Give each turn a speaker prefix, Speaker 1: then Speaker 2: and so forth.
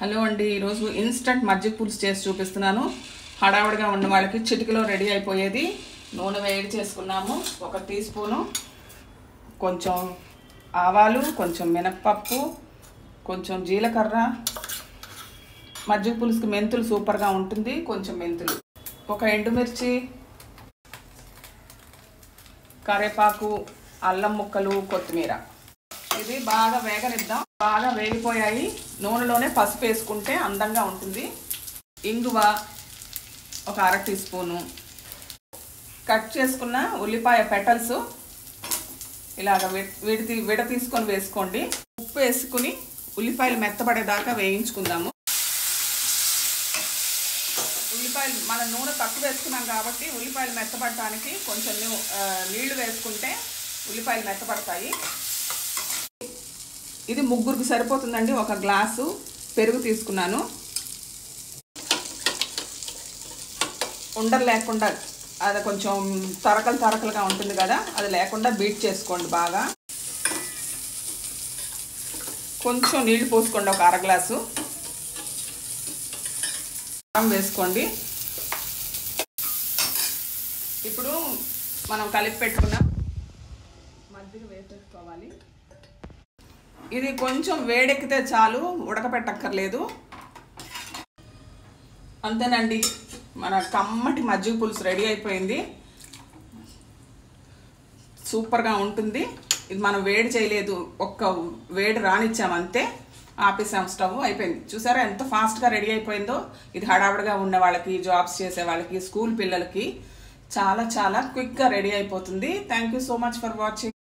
Speaker 1: Hello అండి, ఈరోజు instant మజ్జిగ పులుసు చేసి చూపిస్తున్నాను. హడావుడిగా ఉన్న వాళ్ళకి చిటికలో రెడీ అయిపోయేది. నూనె వేడి చేసుకున్నాము. 1 టీ స్పూను, కొంచెం ఆవాలు, కొంచెం మినప్పప్పు, కొంచెం జీలకర్ర. మజ్జిగ పులుసుకి మెంతులు సూపర్గా ఉంటుంది. కొంచెం మెంతులు, 1 ఎండుమిర్చి, కరివేపాకు, అల్లం ముక్కలు, కొత్తిమీర. ఇది బాగా వేగనిద్దాం. బాగా వేగిపోయాయి. నూనెలోనే పసుపు వేసుకుంటే అందంగా ఉంటుంది. ఇంగువ 1 అర టీ స్పూను, కట్ చేసుకున్న ఉల్లిపాయ పెటల్స్ ఇలాగ విడ తీసుకొని వేసుకోండి. ఉప్పు వేసుకుని ఉల్లిపాయలు మెత్తపడేదాకా వేయించుకుందాము. ఉల్లిపాయలు మన నూనె తక్కువ వేసుకున్నాం కాబట్టి ఉల్లిపాయలు మెత్తపడటానికి కొంచెం నీళ్లు వేసుకుంటే ఉల్లిపాయలు మెత్తపడతాయి. ఇది ముగ్గురికి సరిపోతుందండి. 1 గ్లాసు పెరుగు తీసుకున్నాను. ఉండలు లేకుండా, అది కొంచెం తరకలుగా ఉంటుంది కదా, అది లేకుండా బీట్ చేసుకోండి బాగా. కొంచెం నీళ్లు పోసుకోండి, 1 అర గ్లాసు వేసుకోండి. ఇప్పుడు మనం కలిపి పెట్టుకున్న మజ్జిగ వేసేసుకోవాలి. ఇది కొంచెం వేడెక్కితే చాలు, ఉడకపెట్టక్కర్లేదు. అంతేనండి, మన కమ్మటి మజ్జిగ పులుసు రెడీ అయిపోయింది. సూపర్గా ఉంటుంది. ఇది మనం వేడి చేయలేదు, ఒక్క వేడి రానిచ్చాము అంతే, ఆపేసాం, స్టవ్ అయిపోయింది. చూసారా ఎంత ఫాస్ట్గా రెడీ అయిపోయిందో. ఇది హడావుడిగా ఉన్న వాళ్ళకి, జాబ్స్ చేసే వాళ్ళకి, స్కూల్ పిల్లలకి చాలా క్విక్గా రెడీ అయిపోతుంది. Thank you so much for watching.